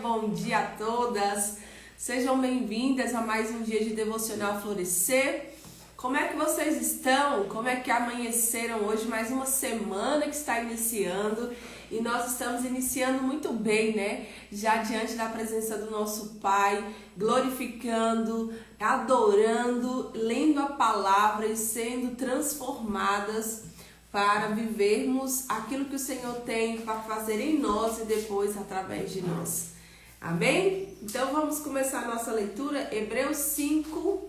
bom dia a todas! Sejam bem-vindas a mais um dia de Devocional Florescer. Como é que vocês estão? Como é que amanheceram hoje? Mais uma semana que está iniciando e nós estamos iniciando muito bem, né? Já diante da presença do nosso Pai, glorificando, adorando, lendo a palavra e sendo transformadas para vivermos aquilo que o Senhor tem para fazer em nós e depois através de nós. Amém? Então vamos começar a nossa leitura, Hebreus 5.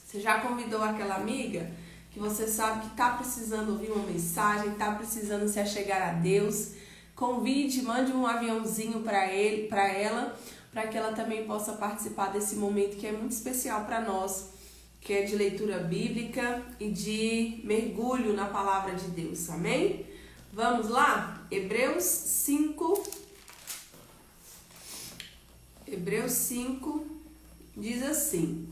Você já convidou aquela amiga que você sabe que está precisando ouvir uma mensagem, está precisando se achegar a Deus? Convide, mande um aviãozinho para ela, para que ela também possa participar desse momento que é muito especial para nós, que é de leitura bíblica e de mergulho na palavra de Deus, amém? Vamos lá? Hebreus 5 diz assim: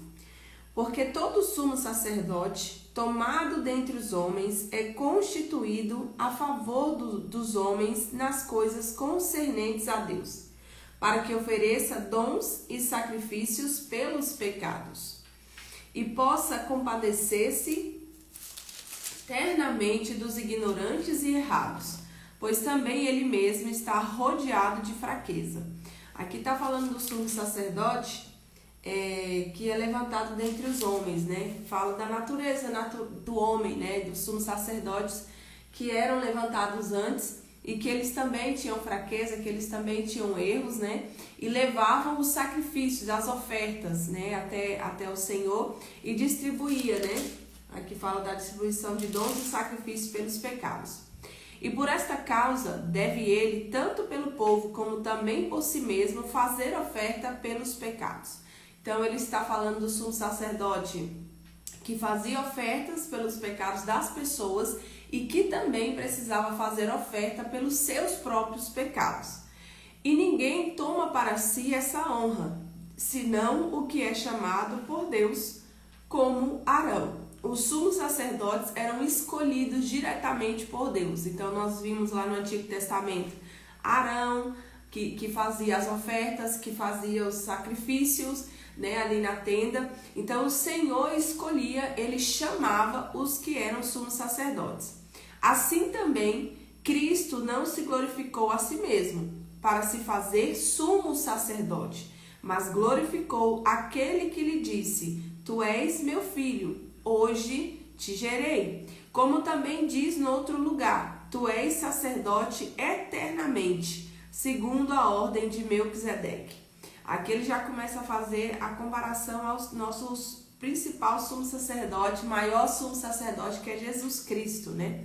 porque todo sumo sacerdote, tomado dentre os homens, é constituído a favor dos homens nas coisas concernentes a Deus, para que ofereça dons e sacrifícios pelos pecados, e possa compadecer-se eternamente dos ignorantes e errados, pois também ele mesmo está rodeado de fraqueza. Aqui está falando do sumo sacerdote, que é levantado dentre os homens, né? Fala da natureza do homem, né? Dos sumos sacerdotes que eram levantados antes e que eles também tinham fraqueza, que eles também tinham erros, né? E levavam os sacrifícios, as ofertas, né? Até o Senhor e distribuía, né? Aqui fala da distribuição de dons e sacrifícios pelos pecados. E por esta causa deve ele, tanto pelo povo como também por si mesmo, fazer oferta pelos pecados. Então ele está falando do sumo sacerdote que fazia ofertas pelos pecados das pessoas e que também precisava fazer oferta pelos seus próprios pecados. E ninguém toma para si essa honra, senão o que é chamado por Deus, como Arão. Os sumos sacerdotes eram escolhidos diretamente por Deus. Então nós vimos lá no Antigo Testamento Arão, que fazia as ofertas, que fazia os sacrifícios, né, ali na tenda. Então o Senhor escolhia, ele chamava os que eram sumos sacerdotes. Assim também, Cristo não se glorificou a si mesmo para se fazer sumo sacerdote, mas glorificou aquele que lhe disse: Tu és meu filho, hoje te gerei. Como também diz no outro lugar: Tu és sacerdote eternamente, segundo a ordem de Melquisedeque. Aqui ele já começa a fazer a comparação aos nossos principal sumo sacerdote, maior sumo sacerdote, que é Jesus Cristo, né?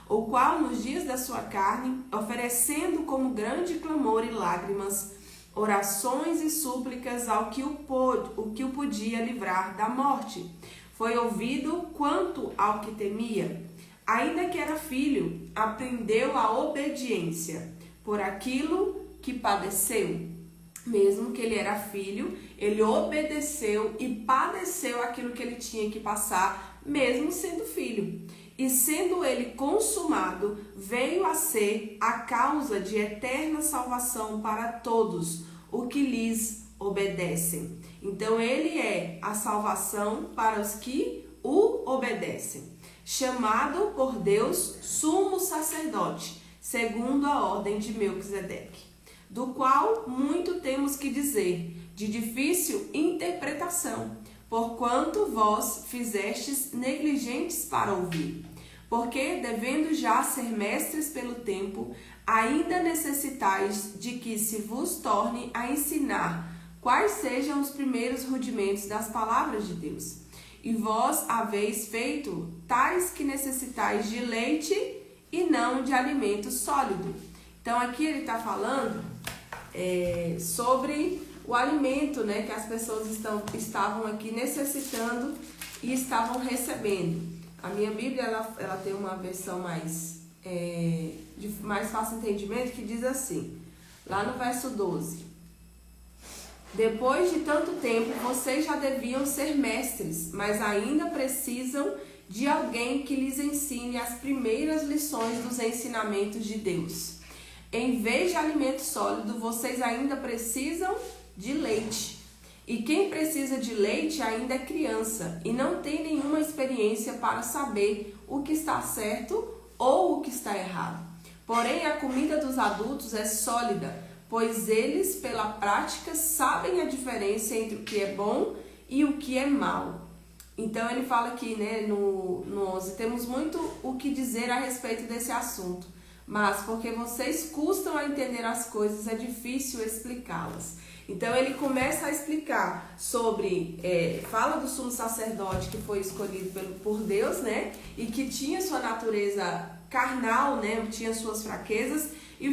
O qual nos dias da sua carne, oferecendo como grande clamor e lágrimas, orações e súplicas ao que o podia livrar da morte, foi ouvido quanto ao que temia. Ainda que era filho, aprendeu a obediência por aquilo que padeceu. Mesmo que ele era filho, ele obedeceu e padeceu aquilo que ele tinha que passar, mesmo sendo filho. E sendo ele consumado, veio a ser a causa de eterna salvação para todos os que lhes obedecem. Então ele é a salvação para os que o obedecem. Chamado por Deus sumo sacerdote, segundo a ordem de Melquisedeque, do qual muito temos que dizer, de difícil interpretação, porquanto vós fizestes negligentes para ouvir. Porque, devendo já ser mestres pelo tempo, ainda necessitais de que se vos torne a ensinar quais sejam os primeiros rudimentos das palavras de Deus. E vós haveis feito tais que necessitais de leite e não de alimento sólido. Então aqui ele está falando sobre o alimento, né, que as pessoas estavam aqui necessitando e estavam recebendo. A minha Bíblia ela tem uma versão de mais fácil entendimento, que diz assim, lá no verso 12: Depois de tanto tempo, vocês já deviam ser mestres, mas ainda precisam de alguém que lhes ensine as primeiras lições dos ensinamentos de Deus. Em vez de alimento sólido, vocês ainda precisam de leite. E quem precisa de leite ainda é criança e não tem nenhuma experiência para saber o que está certo ou o que está errado. Porém, a comida dos adultos é sólida, pois eles, pela prática, sabem a diferença entre o que é bom e o que é mal. Então, ele fala aqui, né, no 11, temos muito o que dizer a respeito desse assunto, mas porque vocês custam a entender as coisas, é difícil explicá-las. Então, ele começa a explicar sobre, fala do sumo sacerdote que foi escolhido por Deus, né, e que tinha sua natureza carnal, né, tinha suas fraquezas, e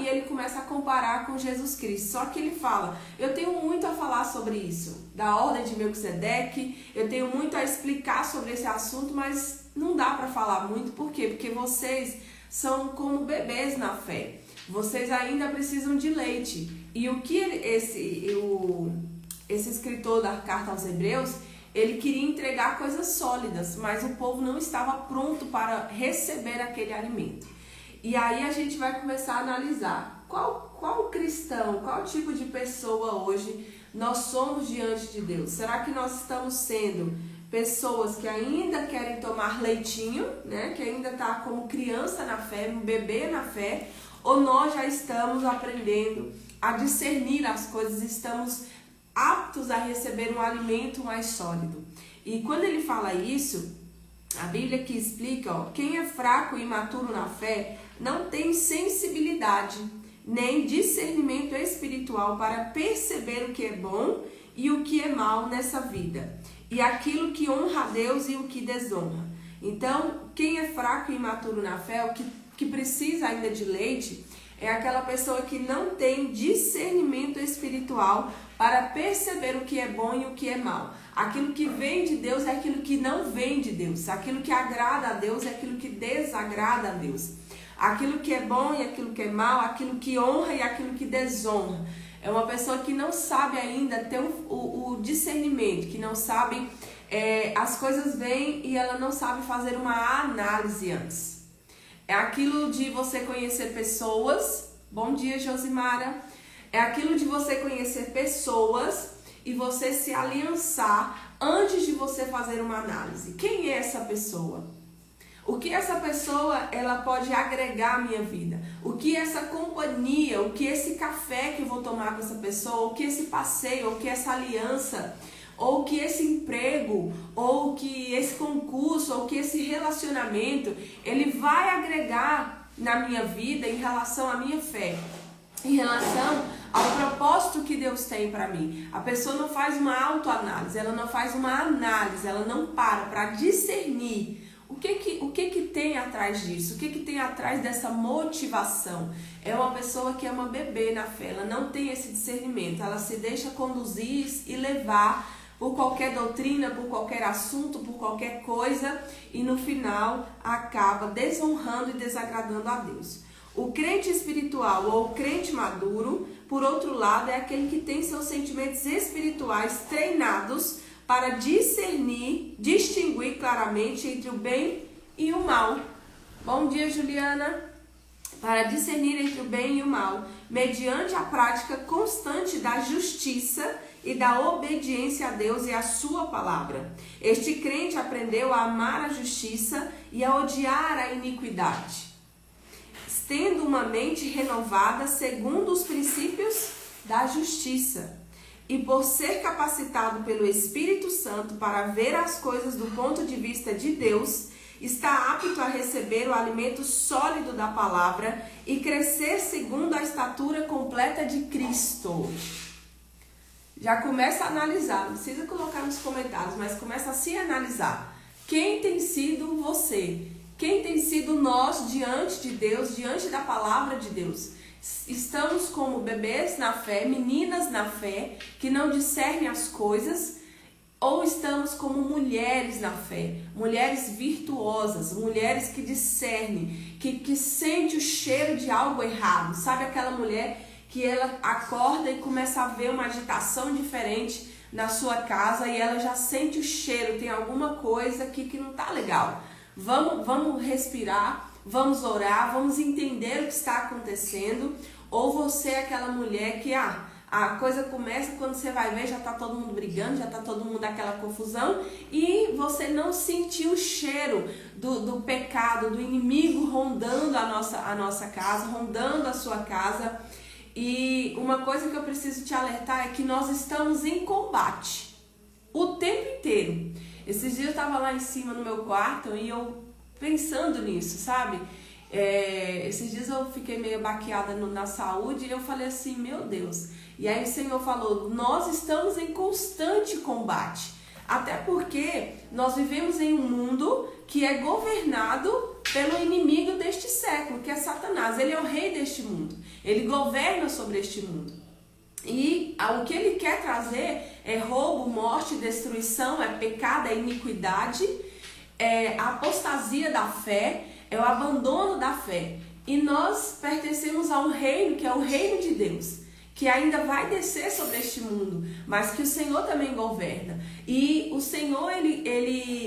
ele começa a comparar com Jesus Cristo. Só que ele fala, eu tenho muito a falar sobre isso, da ordem de Melquisedeque, eu tenho muito a explicar sobre esse assunto, mas não dá para falar muito. Por quê? Porque vocês são como bebês na fé, vocês ainda precisam de leite. E o que esse escritor da carta aos Hebreus, ele queria entregar coisas sólidas, mas o povo não estava pronto para receber aquele alimento. E aí a gente vai começar a analisar qual cristão, qual tipo de pessoa hoje nós somos diante de Deus. Será que nós estamos sendo pessoas que ainda querem tomar leitinho, né? Que ainda está como criança na fé, um bebê na fé, ou nós já estamos aprendendo a discernir as coisas, estamos aptos a receber um alimento mais sólido? E quando ele fala isso, a Bíblia que explica, quem é fraco e imaturo na fé não tem sensibilidade nem discernimento espiritual para perceber o que é bom e o que é mal nessa vida, e aquilo que honra a Deus e o que desonra. Então, quem é fraco e imaturo na fé, o que precisa ainda de leite, é aquela pessoa que não tem discernimento espiritual para perceber o que é bom e o que é mal. Aquilo que vem de Deus é aquilo que não vem de Deus. Aquilo que agrada a Deus é aquilo que desagrada a Deus. Aquilo que é bom e aquilo que é mal, aquilo que honra e aquilo que desonra. É uma pessoa que não sabe ainda ter o discernimento, que não sabe, as coisas vêm e ela não sabe fazer uma análise antes. É aquilo de você conhecer pessoas. Bom dia, Josimara. É aquilo de você conhecer pessoas e você se aliançar antes de você fazer uma análise. Quem é essa pessoa? O que essa pessoa ela pode agregar à minha vida? O que essa companhia, o que esse café que eu vou tomar com essa pessoa, o que esse passeio, o que essa aliança, ou que esse emprego, ou que esse concurso, ou que esse relacionamento, ele vai agregar na minha vida em relação à minha fé, em relação ao propósito que Deus tem para mim. A pessoa não faz uma autoanálise, ela não faz uma análise, ela não para discernir o que tem atrás disso, o que tem atrás dessa motivação. É uma pessoa que é uma bebê na fé, ela não tem esse discernimento, ela se deixa conduzir e levar por qualquer doutrina, por qualquer assunto, por qualquer coisa, e no final acaba desonrando e desagradando a Deus. O crente espiritual ou o crente maduro, por outro lado, é aquele que tem seus sentimentos espirituais treinados para distinguir claramente entre o bem e o mal. Bom dia, Juliana. Para discernir entre o bem e o mal, mediante a prática constante da justiça e da obediência a Deus e à sua palavra. Este crente aprendeu a amar a justiça e a odiar a iniquidade, tendo uma mente renovada segundo os princípios da justiça. E por ser capacitado pelo Espírito Santo para ver as coisas do ponto de vista de Deus, está apto a receber o alimento sólido da palavra e crescer segundo a estatura completa de Cristo. Já começa a analisar, não precisa colocar nos comentários, mas começa a se analisar. Quem tem sido você? Quem tem sido nós diante de Deus, diante da palavra de Deus? Estamos como bebês na fé, meninas na fé, que não discernem as coisas, ou estamos como mulheres na fé, mulheres virtuosas, mulheres que discernem, que sente o cheiro de algo errado? Sabe aquela mulher que ela acorda e começa a ver uma agitação diferente na sua casa e ela já sente o cheiro, tem alguma coisa aqui que não tá legal. Vamos respirar, vamos orar, vamos entender o que está acontecendo, ou você é aquela mulher que a coisa começa, quando você vai ver, já está todo mundo brigando, já está todo mundo naquela confusão e você não sentiu o cheiro do pecado, do inimigo rondando a nossa casa, rondando a sua casa. E uma coisa que eu preciso te alertar é que nós estamos em combate o tempo inteiro. Esses dias eu estava lá em cima no meu quarto e eu pensando nisso, sabe? Esses dias eu fiquei meio baqueada na saúde e eu falei assim, meu Deus. E aí o Senhor falou, nós estamos em constante combate. Até porque nós vivemos em um mundo que é governado pelo inimigo deste século, que é Satanás. Ele é o rei deste mundo. Ele governa sobre este mundo. E o que ele quer trazer é roubo, morte, destruição, é pecado, é iniquidade, é a apostasia da fé, é o abandono da fé. E nós pertencemos a um reino que é o reino de Deus, que ainda vai descer sobre este mundo, mas que o Senhor também governa. E o Senhor,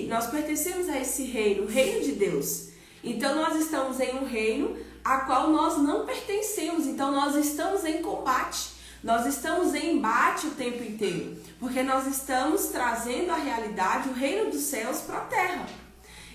nós pertencemos a esse reino, o reino de Deus. Então nós estamos em um reino a qual nós não pertencemos, então nós estamos em combate. Nós estamos em embate o tempo inteiro, porque nós estamos trazendo a realidade, o reino dos céus para a terra.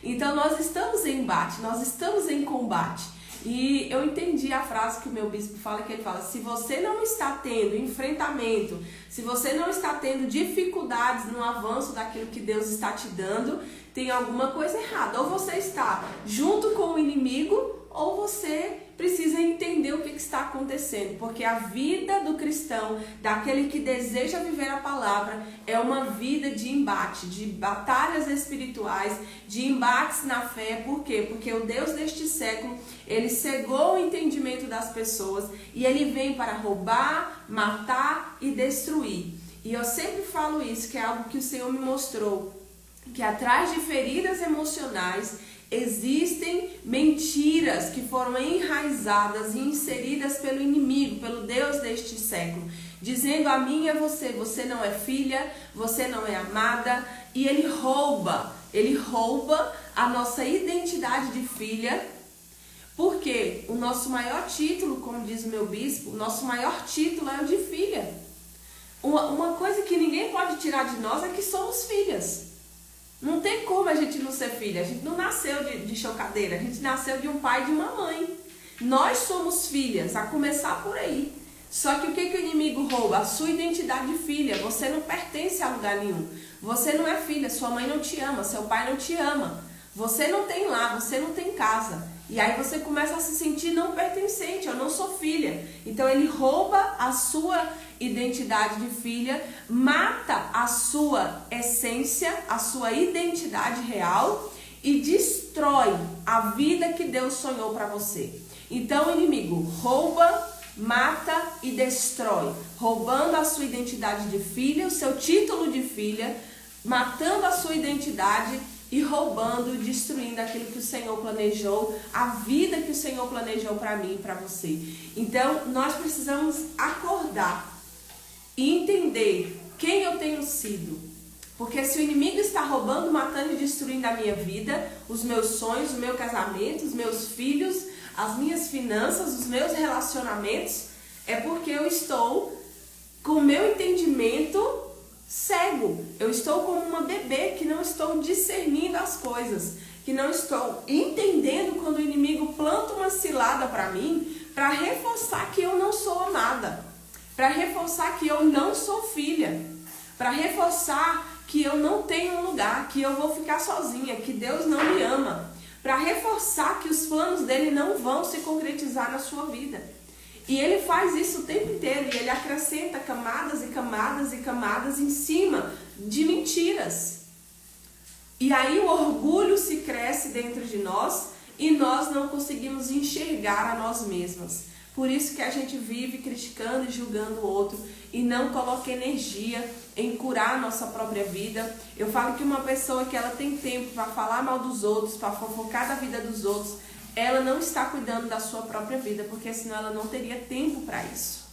Então nós estamos em embate, nós estamos em combate. E eu entendi a frase que o meu bispo fala, que ele fala, se você não está tendo enfrentamento, se você não está tendo dificuldades no avanço daquilo que Deus está te dando, tem alguma coisa errada. Ou você está junto com o inimigo, ou você precisa entender o que está acontecendo, porque a vida do cristão, daquele que deseja viver a palavra, é uma vida de embate, de batalhas espirituais, de embates na fé. Por quê? Porque o Deus deste século, ele cegou o entendimento das pessoas e ele vem para roubar, matar e destruir. E eu sempre falo isso, que é algo que o Senhor me mostrou, que atrás de feridas emocionais existem mentiras que foram enraizadas e inseridas pelo inimigo, pelo Deus deste século, dizendo a mim e a você, você não é filha, você não é amada, e ele rouba a nossa identidade de filha, porque o nosso maior título, como diz o meu bispo, o nosso maior título é o de filha. Uma coisa que ninguém pode tirar de nós é que somos filhas. Não tem como a gente não ser filha. A gente não nasceu de chocadeira. A gente nasceu de um pai e de uma mãe. Nós somos filhas, a começar por aí. Só que o que o inimigo rouba? A sua identidade de filha. Você não pertence a lugar nenhum. Você não é filha. Sua mãe não te ama. Seu pai não te ama. Você não tem lar. Você não tem casa. E aí você começa a se sentir não pertencente. Eu não sou filha. Então ele rouba a sua identidade de filha, mata a sua essência, a sua identidade real e destrói a vida que Deus sonhou para você. Então o inimigo rouba, mata e destrói, roubando a sua identidade de filha, o seu título de filha, matando a sua identidade e roubando, destruindo aquilo que o Senhor planejou, a vida que o Senhor planejou para mim e para você. Então nós precisamos acordar e entender quem eu tenho sido. Porque se o inimigo está roubando, matando e destruindo a minha vida, os meus sonhos, o meu casamento, os meus filhos, as minhas finanças, os meus relacionamentos, é porque eu estou com o meu entendimento cego. Eu estou como uma bebê que não estou discernindo as coisas, que não estou entendendo quando o inimigo planta uma cilada para mim, para reforçar que eu não sou amada, para reforçar que eu não sou filha, para reforçar que eu não tenho um lugar, que eu vou ficar sozinha, que Deus não me ama, para reforçar que os planos dele não vão se concretizar na sua vida. E ele faz isso o tempo inteiro, e ele acrescenta camadas e camadas e camadas em cima de mentiras. E aí o orgulho se cresce dentro de nós e nós não conseguimos enxergar a nós mesmas. Por isso que a gente vive criticando e julgando o outro e não coloca energia em curar a nossa própria vida. Eu falo que uma pessoa que ela tem tempo para falar mal dos outros, para fofocar da vida dos outros, ela não está cuidando da sua própria vida, porque senão ela não teria tempo para isso.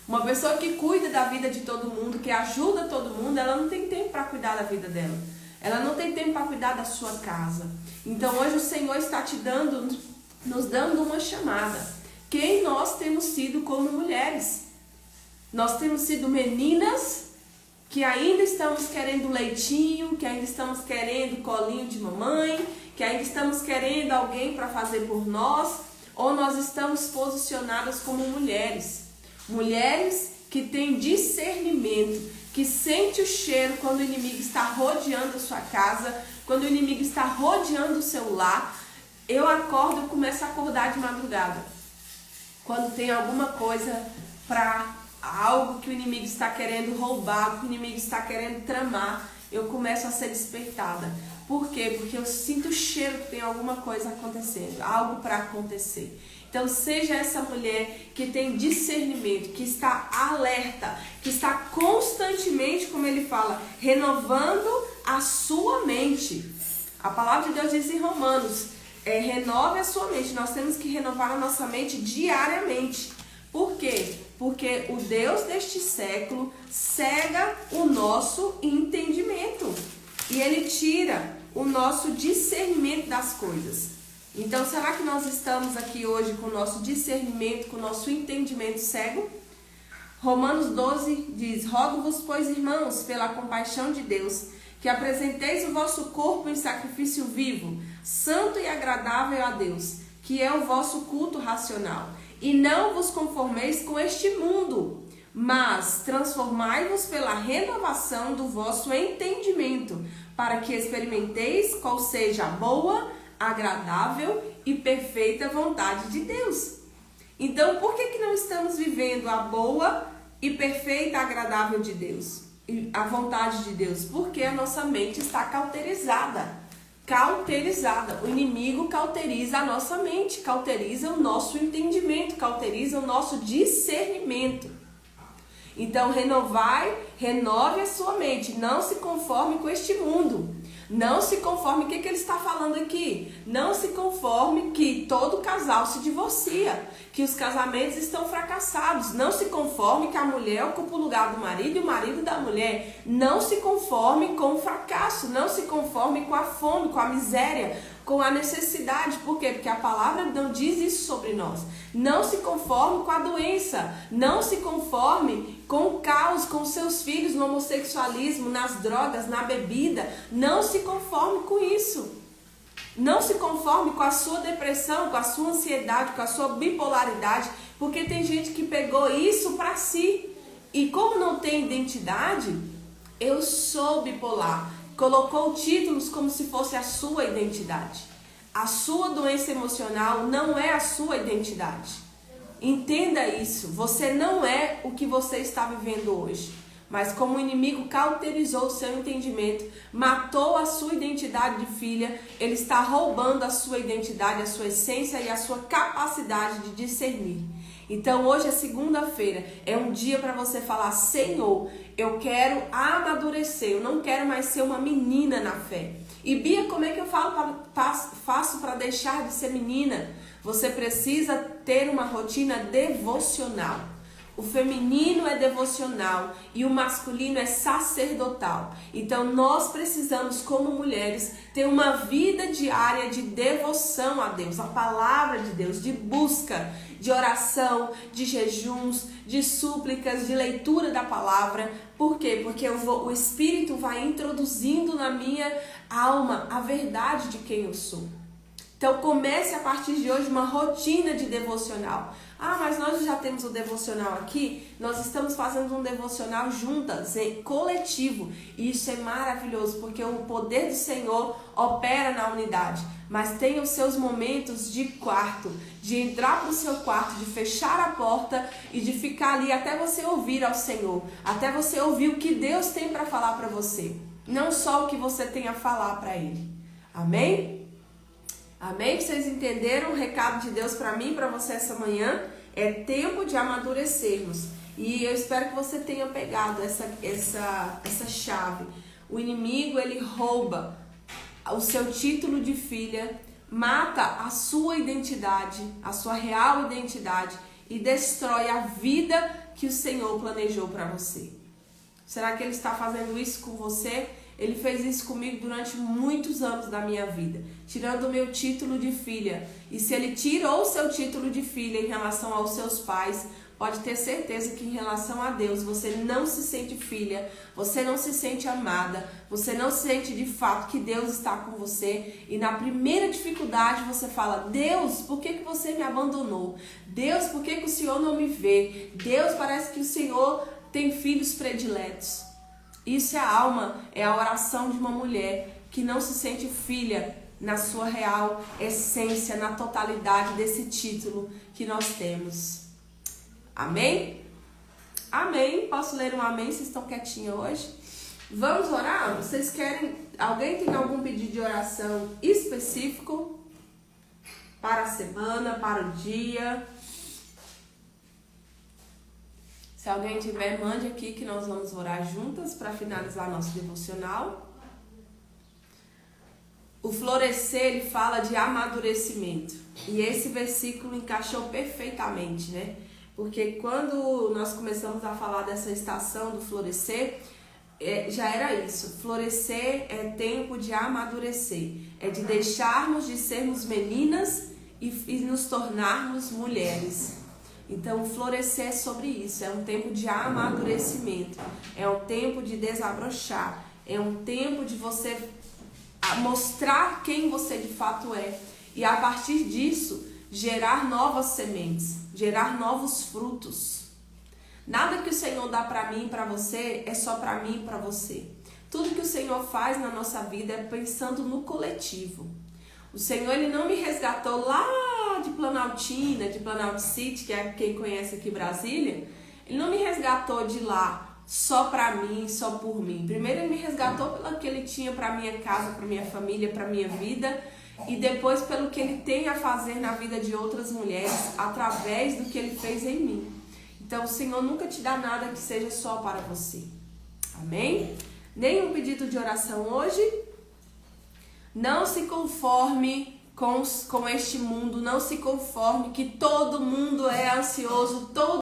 Uma pessoa que cuida da vida de todo mundo, que ajuda todo mundo, ela não tem tempo para cuidar da vida dela. Ela não tem tempo para cuidar da sua casa. Então hoje o Senhor está te dando nos dando uma chamada. Quem nós temos sido como mulheres? Nós temos sido meninas que ainda estamos querendo leitinho, que ainda estamos querendo colinho de mamãe, que ainda estamos querendo alguém para fazer por nós, ou nós estamos posicionadas como mulheres? Mulheres que têm discernimento, que sente o cheiro quando o inimigo está rodeando a sua casa, quando o inimigo está rodeando o seu lar. Eu acordo e começo a acordar de madrugada. Quando tem alguma coisa para algo que o inimigo está querendo roubar, que o inimigo está querendo tramar, eu começo a ser despertada. Por quê? Porque eu sinto o cheiro que tem alguma coisa acontecendo, algo para acontecer. Então seja essa mulher que tem discernimento, que está alerta, que está constantemente, como ele fala, renovando a sua mente. A palavra de Deus diz em Romanos, renove a sua mente. Nós temos que renovar a nossa mente diariamente. Por quê? Porque o Deus deste século cega o nosso entendimento e ele tira o nosso discernimento das coisas. Então, será que nós estamos aqui hoje com o nosso discernimento, com o nosso entendimento cego? Romanos 12 diz: rogo-vos, pois, irmãos, pela compaixão de Deus, que apresenteis o vosso corpo em sacrifício vivo, santo e agradável a Deus, que é o vosso culto racional. E não vos conformeis com este mundo, mas transformai-vos pela renovação do vosso entendimento, para que experimenteis qual seja a boa, agradável e perfeita vontade de Deus. Então, por que não estamos vivendo a boa e perfeita, agradável de Deus? A vontade de Deus? Porque a nossa mente está cauterizada. O inimigo cauteriza a nossa mente, cauteriza o nosso entendimento, cauteriza o nosso discernimento. Então renove a sua mente, não se conforme com este mundo. Não se conforme, o que ele está falando aqui? Não se conforme que todo casal se divorcia, que os casamentos estão fracassados. Não se conforme que a mulher ocupa o lugar do marido e o marido da mulher. Não se conforme com o fracasso, não se conforme com a fome, com a miséria, com a necessidade. Por quê? Porque a palavra não diz isso sobre nós. Não se conforme com a doença, não se conforme com o caos, com seus filhos no homossexualismo, nas drogas, na bebida. Não se conforme com isso. Não se conforme com a sua depressão, com a sua ansiedade, com a sua bipolaridade, porque tem gente que pegou isso para si. E como não tem identidade, eu sou bipolar. Colocou títulos como se fosse a sua identidade. A sua doença emocional não é a sua identidade. Entenda isso. Você não é o que você está vivendo hoje. Mas como o inimigo cauterizou o seu entendimento, matou a sua identidade de filha, ele está roubando a sua identidade, a sua essência e a sua capacidade de discernir. Então hoje é segunda-feira, é um dia para você falar: Senhor, eu quero amadurecer, eu não quero mais ser uma menina na fé. E Bia, como é que eu faço para deixar de ser menina? Você precisa ter uma rotina devocional. O feminino é devocional e o masculino é sacerdotal. Então nós precisamos, como mulheres, ter uma vida diária de devoção a Deus, a palavra de Deus, de busca, de oração, de jejuns, de súplicas, de leitura da palavra. Por quê? Porque o Espírito vai introduzindo na minha alma a verdade de quem eu sou. Então comece a partir de hoje uma rotina de devocional. Ah, mas nós já temos o devocional aqui, nós estamos fazendo um devocional juntas, coletivo. E isso é maravilhoso, porque o poder do Senhor opera na unidade. Mas tenha os seus momentos de quarto, de entrar para o seu quarto, de fechar a porta e de ficar ali até você ouvir ao Senhor, até você ouvir o que Deus tem para falar para você, não só o que você tem a falar para Ele. Amém? Amém? Vocês entenderam o recado de Deus para mim e para você essa manhã? É tempo de amadurecermos. E eu espero que você tenha pegado essa chave. O inimigo, ele rouba o seu título de filha, mata a sua identidade, a sua real identidade e destrói a vida que o Senhor planejou para você. Será que ele está fazendo isso com você? Ele fez isso comigo durante muitos anos da minha vida, tirando o meu título de filha. E se ele tirou o seu título de filha em relação aos seus pais, pode ter certeza que em relação a Deus você não se sente filha, você não se sente amada, você não sente de fato que Deus está com você. E na primeira dificuldade você fala: Deus, por que você me abandonou? Deus, por que o Senhor não me vê? Deus, parece que o Senhor tem filhos prediletos. Isso é a alma, é a oração de uma mulher que não se sente filha na sua real essência, na totalidade desse título que nós temos. Amém? Amém. Posso ler um amém? Vocês estão quietinhos hoje? Vamos orar? Vocês querem... Alguém tem algum pedido de oração específico? Para a semana, para o dia? Se alguém tiver, mande aqui que nós vamos orar juntas para finalizar nosso devocional. O florescer, ele fala de amadurecimento. E esse versículo encaixou perfeitamente, né? Porque quando nós começamos a falar dessa estação do florescer, já era isso. Florescer é tempo de amadurecer. É de deixarmos de sermos meninas e nos tornarmos mulheres. Então, florescer é sobre isso. É um tempo de amadurecimento. É um tempo de desabrochar. É um tempo de você mostrar quem você de fato é. E a partir disso, gerar novas sementes, gerar novos frutos. Nada que o Senhor dá para mim e para você é só para mim e para você. Tudo que o Senhor faz na nossa vida é pensando no coletivo. O Senhor, ele não me resgatou lá de Planaltina, de Planalto City, que é quem conhece aqui Brasília. Ele não me resgatou de lá só para mim, só por mim. Primeiro, ele me resgatou pelo que ele tinha para minha casa, para minha família, para minha vida. E depois pelo que ele tem a fazer na vida de outras mulheres, através do que ele fez em mim. Então, o Senhor nunca te dá nada que seja só para você. Amém? Nenhum pedido de oração hoje? Não se conforme com este mundo, não se conforme que todo mundo é ansioso, todo